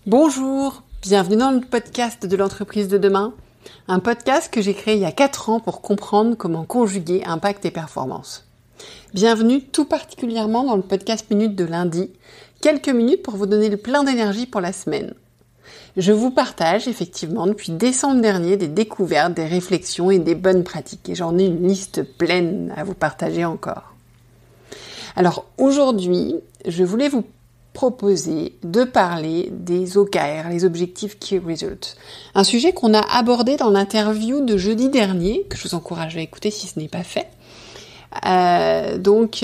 Bonjour, bienvenue dans le podcast de l'entreprise de demain, un podcast que j'ai créé il y a 4 ans pour comprendre comment conjuguer impact et performance. Bienvenue tout particulièrement dans le podcast Minute de lundi, quelques minutes pour vous donner le plein d'énergie pour la semaine. Je vous partage effectivement depuis décembre dernier des découvertes, des réflexions et des bonnes pratiques et j'en ai une liste pleine à vous partager encore. Alors aujourd'hui, je voulais vous proposer de parler des OKR, les Objective Key Results. Un sujet qu'on a abordé dans l'interview de jeudi dernier, que je vous encourage à écouter si ce n'est pas fait. Avec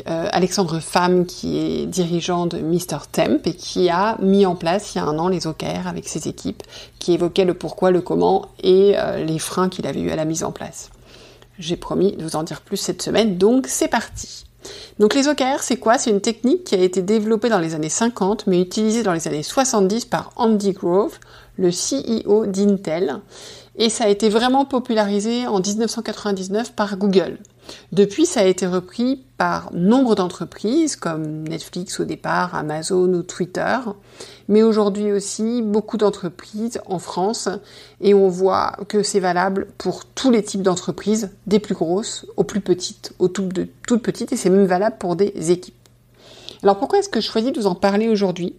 Alexandre Pham, qui est dirigeant de Mr Temp et qui a mis en place il y a 1 an les OKR avec ses équipes, qui évoquaient le pourquoi, le comment et les freins qu'il avait eu à la mise en place. J'ai promis de vous en dire plus cette semaine, donc c'est parti. Donc les OKR, c'est quoi ? C'est une technique qui a été développée dans les années 50, mais utilisée dans les années 70 par Andy Grove, le CEO d'Intel, et ça a été vraiment popularisé en 1999 par Google. Depuis, ça a été repris par nombre d'entreprises, comme Netflix au départ, Amazon ou Twitter, mais aujourd'hui aussi beaucoup d'entreprises en France, et on voit que c'est valable pour tous les types d'entreprises, des plus grosses aux plus petites, aux toutes petites, et c'est même valable pour des équipes. Alors pourquoi est-ce que je choisis de vous en parler aujourd'hui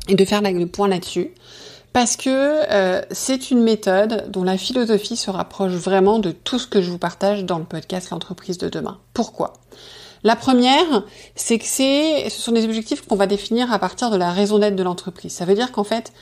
et de faire le point là-dessus ? Parce que c'est une méthode dont la philosophie se rapproche vraiment de tout ce que je vous partage dans le podcast L'entreprise de demain. Pourquoi ? La première, c'est que ce sont des objectifs qu'on va définir à partir de la raison d'être de l'entreprise. Ça veut dire qu'en fait,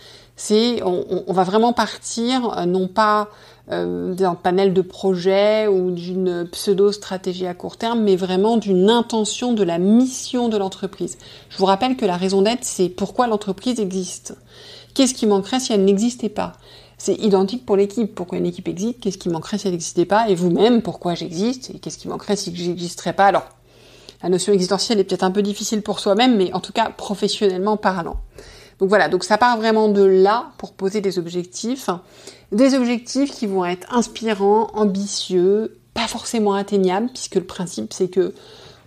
on va vraiment partir non pas d'un panel de projets ou d'une pseudo-stratégie à court terme, mais vraiment d'une intention de la mission de l'entreprise. Je vous rappelle que la raison d'être, c'est pourquoi l'entreprise existe. Qu'est-ce qui manquerait si elle n'existait pas ? C'est identique pour l'équipe. Pourquoi une équipe existe ? Qu'est-ce qui manquerait si elle n'existait pas ? Et vous-même, pourquoi j'existe ? Et qu'est-ce qui manquerait si j'existerais pas ? Alors, la notion existentielle est peut-être un peu difficile pour soi-même, mais en tout cas, professionnellement parlant. Donc voilà, donc ça part vraiment de là pour poser des objectifs qui vont être inspirants, ambitieux, pas forcément atteignables, puisque le principe, c'est que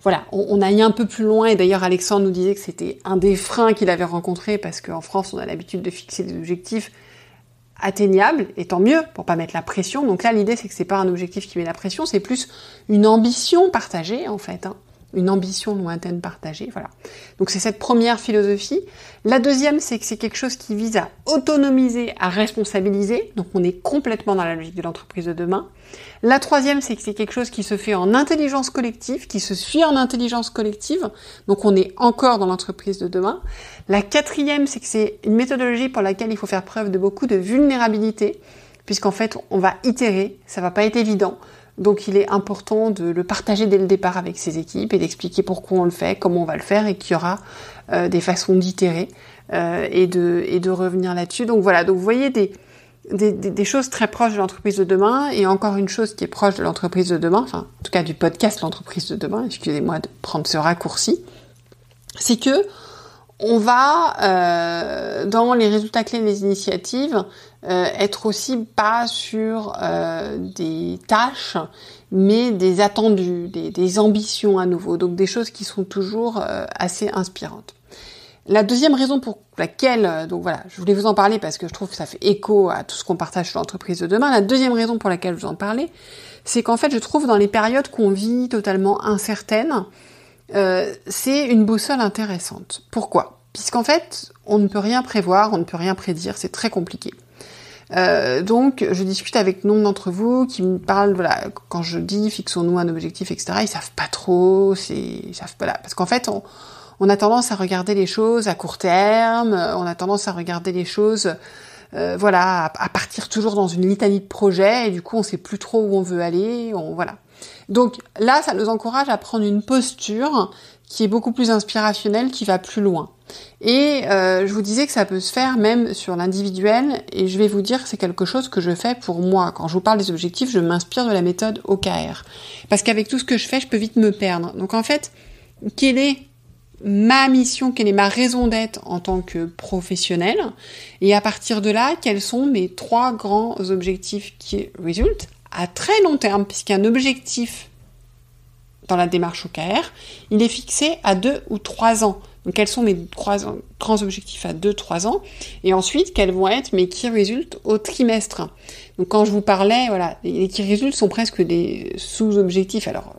voilà, on aille un peu plus loin, et d'ailleurs Alexandre nous disait que c'était un des freins qu'il avait rencontré, parce qu'en France, on a l'habitude de fixer des objectifs atteignables, et tant mieux, pour pas mettre la pression. Donc là, l'idée, c'est que c'est pas un objectif qui met la pression, c'est plus une ambition partagée, en fait, une ambition lointaine partagée, voilà. Donc c'est cette première philosophie. La deuxième, c'est que c'est quelque chose qui vise à autonomiser, à responsabiliser, donc on est complètement dans la logique de l'entreprise de demain. La troisième, c'est que c'est quelque chose qui se fait en intelligence collective, qui se suit en intelligence collective, donc on est encore dans l'entreprise de demain. La quatrième, c'est que c'est une méthodologie pour laquelle il faut faire preuve de beaucoup de vulnérabilité, puisqu'en fait, on va itérer, ça va pas être évident. Donc il est important de le partager dès le départ avec ses équipes et d'expliquer pourquoi on le fait, comment on va le faire, et qu'il y aura des façons d'itérer et de revenir là-dessus. Donc voilà, donc vous voyez des choses très proches de l'entreprise de demain, et encore une chose qui est proche de l'entreprise de demain, enfin en tout cas du podcast L'entreprise de demain, excusez-moi de prendre ce raccourci, c'est que on va, dans les résultats clés des initiatives, être aussi pas sur des tâches, mais des attendus, des ambitions à nouveau, donc des choses qui sont toujours assez inspirantes. La deuxième raison pour laquelle, donc voilà, je voulais vous en parler parce que je trouve que ça fait écho à tout ce qu'on partage sur l'entreprise de demain. La deuxième raison pour laquelle je vous en parlais, c'est qu'en fait, je trouve dans les périodes qu'on vit totalement incertaines, c'est une boussole intéressante. Pourquoi ? Puisqu'en fait, on ne peut rien prévoir, on ne peut rien prédire, c'est très compliqué. Donc, je discute avec nombre d'entre vous qui me parlent, voilà, quand je dis fixons-nous un objectif, etc., ils savent pas trop, parce qu'en fait, on a tendance à regarder les choses à court terme, on a tendance à regarder les choses, à partir toujours dans une litanie de projets, et du coup, on sait plus trop où on veut aller, voilà. Donc là, ça nous encourage à prendre une posture qui est beaucoup plus inspirationnelle, qui va plus loin. Et je vous disais que ça peut se faire même sur l'individuel, et je vais vous dire que c'est quelque chose que je fais pour moi. Quand je vous parle des objectifs, je m'inspire de la méthode OKR. Parce qu'avec tout ce que je fais, je peux vite me perdre. Donc en fait, quelle est ma mission, quelle est ma raison d'être en tant que professionnel, et à partir de là, quels sont mes 3 grands objectifs qui résultent à très long terme, puisqu'un objectif dans la démarche OKR, il est fixé à 2 ou 3 ans. Donc, quels sont mes grands objectifs à 2-3 ans? Et ensuite, quels vont être mes key results au trimestre? Donc, quand je vous parlais, voilà, les key results sont presque des sous-objectifs. Alors,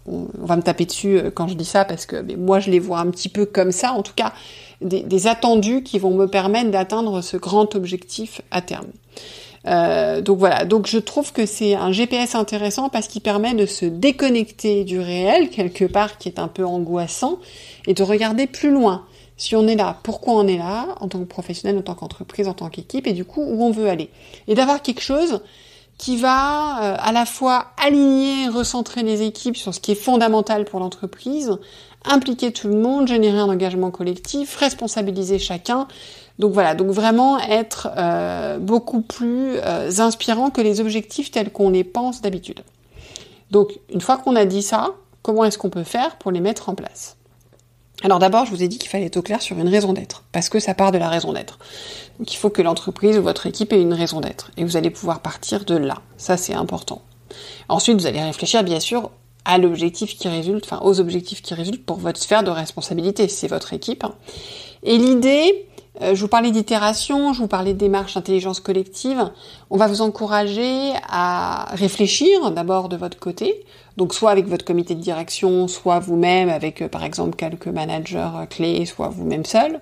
on va me taper dessus quand je dis ça parce que moi, je les vois un petit peu comme ça. En tout cas, des attendus qui vont me permettre d'atteindre ce grand objectif à terme. Donc voilà, donc je trouve que c'est un GPS intéressant parce qu'il permet de se déconnecter du réel, quelque part, qui est un peu angoissant, et de regarder plus loin. Si on est là, pourquoi on est là, en tant que professionnel, en tant qu'entreprise, en tant qu'équipe, et du coup, où on veut aller. Et d'avoir quelque chose qui va à la fois aligner, recentrer les équipes sur ce qui est fondamental pour l'entreprise, impliquer tout le monde, générer un engagement collectif, responsabiliser chacun. Donc voilà, donc vraiment être beaucoup plus inspirant que les objectifs tels qu'on les pense d'habitude. Donc une fois qu'on a dit ça, comment est-ce qu'on peut faire pour les mettre en place? Alors d'abord, je vous ai dit qu'il fallait être au clair sur une raison d'être, parce que ça part de la raison d'être. Donc il faut que l'entreprise ou votre équipe ait une raison d'être, et vous allez pouvoir partir de là. Ça, c'est important. Ensuite, vous allez réfléchir, bien sûr, à l'objectif qui résulte, enfin aux objectifs qui résultent pour votre sphère de responsabilité, c'est votre équipe. Et l'idée, je vous parlais d'itération, je vous parlais de démarche intelligence collective, on va vous encourager à réfléchir d'abord de votre côté, donc soit avec votre comité de direction, soit vous-même avec par exemple quelques managers clés, soit vous-même seul.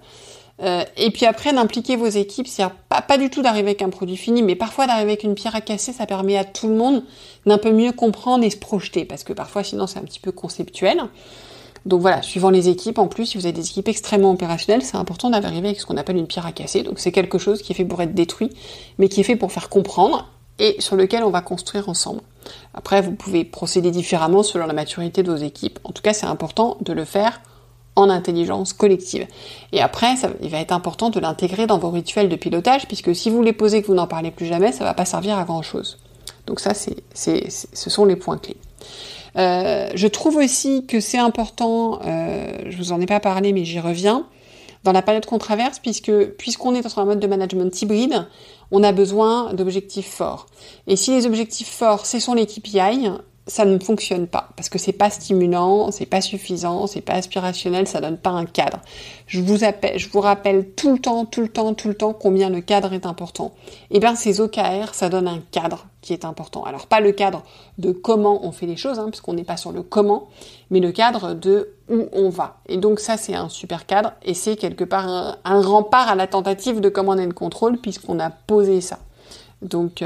Et puis après d'impliquer vos équipes, c'est-à-dire pas du tout d'arriver avec un produit fini, mais parfois d'arriver avec une pierre à casser, ça permet à tout le monde d'un peu mieux comprendre et se projeter, parce que parfois sinon c'est un petit peu conceptuel. Donc voilà, suivant les équipes, en plus, si vous avez des équipes extrêmement opérationnelles, c'est important d'arriver avec ce qu'on appelle une pierre à casser. Donc c'est quelque chose qui est fait pour être détruit, mais qui est fait pour faire comprendre et sur lequel on va construire ensemble. Après, vous pouvez procéder différemment selon la maturité de vos équipes. En tout cas, c'est important de le faire en intelligence collective. Et après, il va être important de l'intégrer dans vos rituels de pilotage, puisque si vous les posez et que vous n'en parlez plus jamais, ça ne va pas servir à grand-chose. Donc ça, ce sont les points clés. Je trouve aussi que c'est important, je vous en ai pas parlé mais j'y reviens, dans la période qu'on traverse, puisqu'on est dans un mode de management hybride, on a besoin d'objectifs forts. Et si les objectifs forts, ce sont les KPI, ça ne fonctionne pas, parce que c'est pas stimulant, c'est pas suffisant, c'est pas aspirationnel, ça donne pas un cadre. Je vous rappelle tout le temps combien le cadre est important. Et bien ces OKR, ça donne un cadre qui est important. Alors pas le cadre de comment on fait les choses, parce qu'on n'est pas sur le comment, mais le cadre de où on va. Et donc ça, c'est un super cadre, et c'est quelque part un rempart à la tentative de command and control, puisqu'on a posé ça. Donc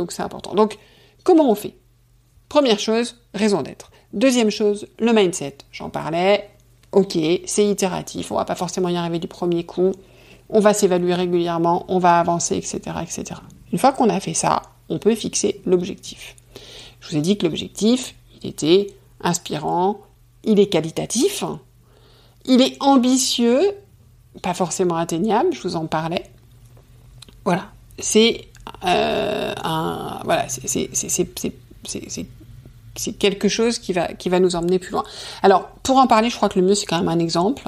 c'est important. Donc comment on fait ? Première chose, raison d'être. Deuxième chose, le mindset. J'en parlais. Ok, c'est itératif. On va pas forcément y arriver du premier coup. On va s'évaluer régulièrement. On va avancer, etc., etc. Une fois qu'on a fait ça, on peut fixer l'objectif. Je vous ai dit que l'objectif, il était inspirant, il est qualitatif, il est ambitieux, pas forcément atteignable. Je vous en parlais. Voilà, c'est c'est quelque chose qui va nous emmener plus loin. Alors, pour en parler, je crois que le mieux, c'est quand même un exemple.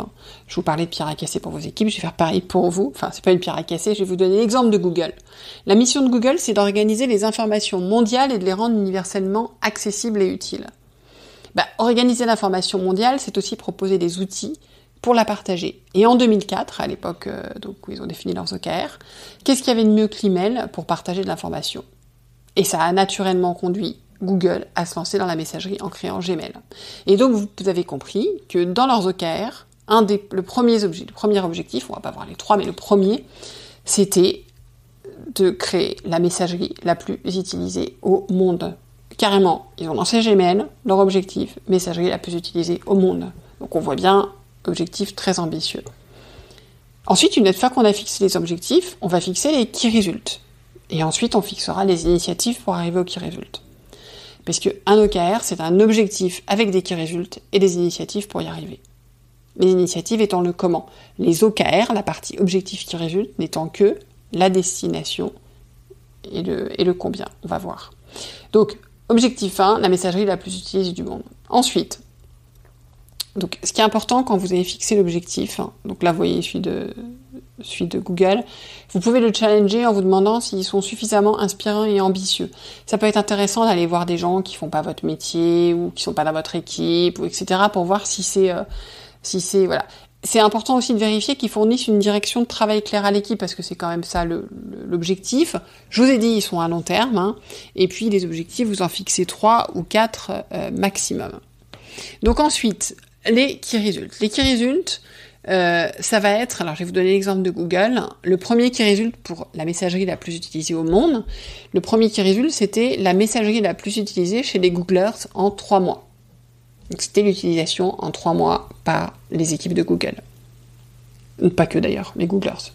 Je vous parlais de pierre à casser pour vos équipes, je vais faire pareil pour vous. Enfin, c'est pas une pierre à casser, je vais vous donner l'exemple de Google. La mission de Google, c'est d'organiser les informations mondiales et de les rendre universellement accessibles et utiles. Organiser l'information mondiale, c'est aussi proposer des outils pour la partager. Et en 2004, à l'époque où ils ont défini leurs OKR, qu'est-ce qu'il y avait de mieux que l'email pour partager de l'information ? Et ça a naturellement conduit Google à se lancer dans la messagerie en créant Gmail. Et donc, vous avez compris que dans leurs OKR, le premier objectif, on va pas voir les trois, mais le premier, c'était de créer la messagerie la plus utilisée au monde. Carrément, ils ont lancé Gmail, leur objectif, messagerie la plus utilisée au monde. Donc on voit bien, objectif très ambitieux. Ensuite, une fois qu'on a fixé les objectifs, on va fixer les key results. Et ensuite, on fixera les initiatives pour arriver aux key results. Parce qu'un OKR, c'est un objectif avec des key results et des initiatives pour y arriver. Les initiatives étant le comment. Les OKR, la partie objectif key result, n'étant que la destination et le combien. On va voir. Donc, objectif 1, la messagerie la plus utilisée du monde. Ensuite, donc, ce qui est important quand vous avez fixé l'objectif, donc là, vous voyez celui de Google, vous pouvez le challenger en vous demandant s'ils sont suffisamment inspirants et ambitieux. Ça peut être intéressant d'aller voir des gens qui font pas votre métier ou qui sont pas dans votre équipe, ou etc., pour voir si c'est voilà. C'est important aussi de vérifier qu'ils fournissent une direction de travail claire à l'équipe, parce que c'est quand même ça l'objectif. Je vous ai dit, ils sont à long terme, hein, et puis les objectifs, vous en fixez 3 ou 4 maximum. Donc ensuite, les key results. Les key results, ça va être, alors je vais vous donner l'exemple de Google. Le premier key result pour la messagerie la plus utilisée au monde, le premier key result, c'était la messagerie la plus utilisée chez les Googlers en 3 mois. Donc c'était l'utilisation en 3 mois par les équipes de Google. Pas que d'ailleurs, les Googlers.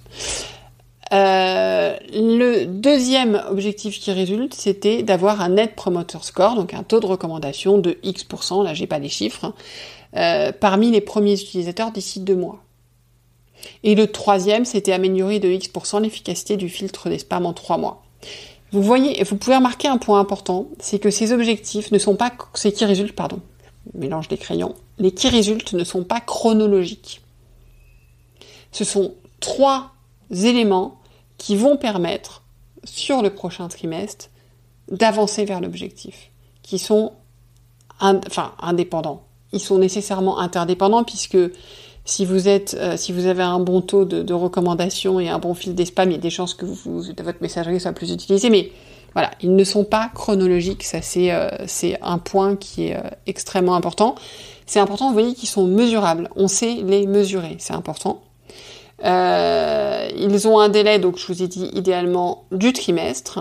Le deuxième objectif qui résulte, c'était d'avoir un Net Promoter Score, donc un taux de recommandation de X%, là j'ai pas les chiffres, parmi les premiers utilisateurs d'ici 2 mois. Et le troisième, c'était améliorer de X% l'efficacité du filtre des spams en 3 mois. Vous voyez, vous pouvez remarquer un point important, c'est que ces objectifs ne sont pas, ces key results, pardon, mélange des crayons, les key results ne sont pas chronologiques. Ce sont 3 éléments qui vont permettre, sur le prochain trimestre, d'avancer vers l'objectif, qui sont indépendants. Ils sont nécessairement interdépendants, puisque si vous avez un bon taux de recommandation et un bon fil des spams, il y a des chances que votre messagerie soit plus utilisée, mais voilà, ils ne sont pas chronologiques, ça c'est un point qui est extrêmement important. C'est important, vous voyez, qu'ils sont mesurables, on sait les mesurer, c'est important. Ils ont un délai, donc je vous ai dit idéalement du trimestre.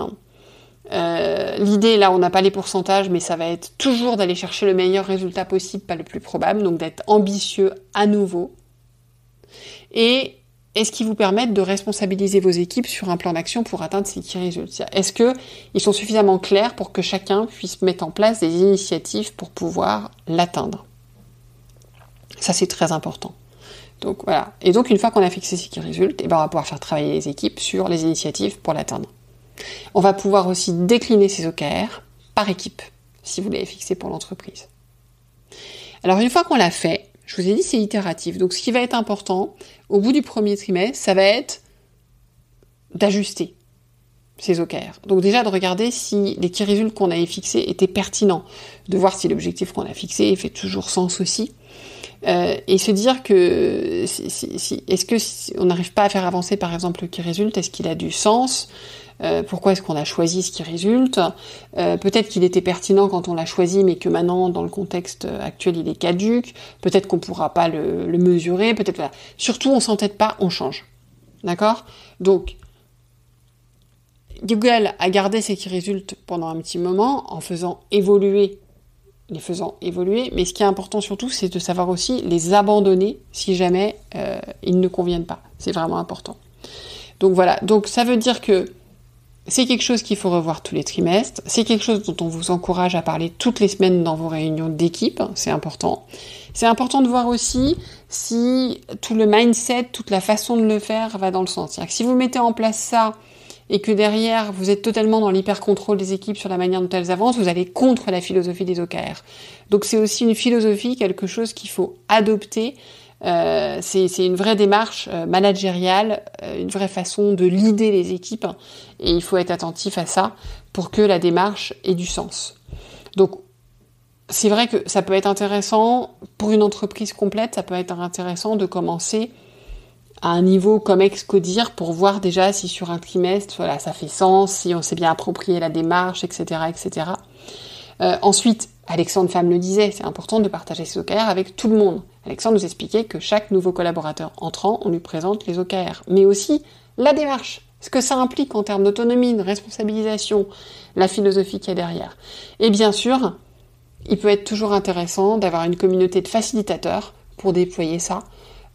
L'idée, là on n'a pas les pourcentages, mais ça va être toujours d'aller chercher le meilleur résultat possible, pas le plus probable, donc d'être ambitieux à nouveau. Et est-ce qu'ils vous permettent de responsabiliser vos équipes sur un plan d'action pour atteindre ces key résultats? Est-ce qu'ils sont suffisamment clairs pour que chacun puisse mettre en place des initiatives pour pouvoir l'atteindre? Ça c'est très important. Donc voilà. Et donc une fois qu'on a fixé ces key results, on va pouvoir faire travailler les équipes sur les initiatives pour l'atteindre. On va pouvoir aussi décliner ces OKR par équipe, si vous l'avez fixé pour l'entreprise. Alors une fois qu'on l'a fait, je vous ai dit c'est itératif. Donc ce qui va être important, au bout du premier trimestre, ça va être d'ajuster ces OKR. Donc déjà de regarder si les key results qu'on avait fixés étaient pertinents, de voir si l'objectif qu'on a fixé fait toujours sens aussi. Et se dire que est-ce que si on n'arrive pas à faire avancer par exemple le key result, est-ce qu'il a du sens? Pourquoi est-ce qu'on a choisi ce qui résulte? Peut-être qu'il était pertinent quand on l'a choisi, mais que maintenant, dans le contexte actuel, il est caduque. Peut-être qu'on pourra pas le mesurer. Peut-être voilà. Surtout, on s'entête pas, on change. D'accord? Donc, Google a gardé ces qui résultent pendant un petit moment en faisant évoluer, mais ce qui est important surtout, c'est de savoir aussi les abandonner si jamais ils ne conviennent pas. C'est vraiment important. Donc voilà. Donc ça veut dire que c'est quelque chose qu'il faut revoir tous les trimestres. C'est quelque chose dont on vous encourage à parler toutes les semaines dans vos réunions d'équipe. C'est important. C'est important de voir aussi si tout le mindset, toute la façon de le faire va dans le sens. C'est-à-dire que si vous mettez en place ça et que derrière, vous êtes totalement dans l'hyper-contrôle des équipes sur la manière dont elles avancent, vous allez contre la philosophie des OKR. Donc c'est aussi une philosophie, quelque chose qu'il faut adopter. C'est une vraie démarche managériale, une vraie façon de leader les équipes, et il faut être attentif à ça pour que la démarche ait du sens. Donc c'est vrai que ça peut être intéressant, pour une entreprise complète, ça peut être intéressant de commencer à un niveau comme Excodir pour voir déjà si sur un trimestre, voilà, ça fait sens, si on s'est bien approprié la démarche, etc., etc. Ensuite, Alexandre Fam le disait, c'est important de partager ses OKR avec tout le monde. Alexandre nous expliquait que chaque nouveau collaborateur entrant, on lui présente les OKR, mais aussi la démarche, ce que ça implique en termes d'autonomie, de responsabilisation, la philosophie qu'il y a derrière. Et bien sûr, il peut être toujours intéressant d'avoir une communauté de facilitateurs pour déployer ça.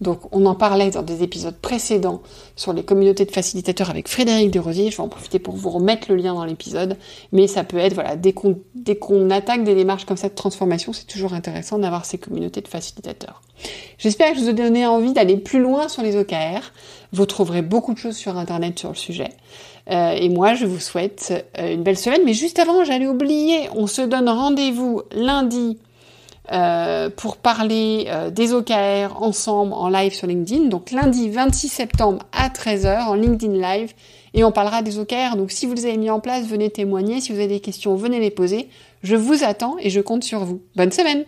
Donc on en parlait dans des épisodes précédents sur les communautés de facilitateurs avec Frédéric Desrosiers, je vais en profiter pour vous remettre le lien dans l'épisode, mais ça peut être, voilà, dès qu'on attaque des démarches comme ça de transformation, c'est toujours intéressant d'avoir ces communautés de facilitateurs. J'espère que je vous ai donné envie d'aller plus loin sur les OKR, vous trouverez beaucoup de choses sur internet sur le sujet, et moi je vous souhaite une belle semaine, mais juste avant, j'allais oublier, on se donne rendez-vous lundi pour parler des OKR ensemble en live sur LinkedIn. Donc lundi 26 septembre à 13h en LinkedIn Live et on parlera des OKR. Donc si vous les avez mis en place, venez témoigner. Si vous avez des questions, venez les poser. Je vous attends et je compte sur vous. Bonne semaine!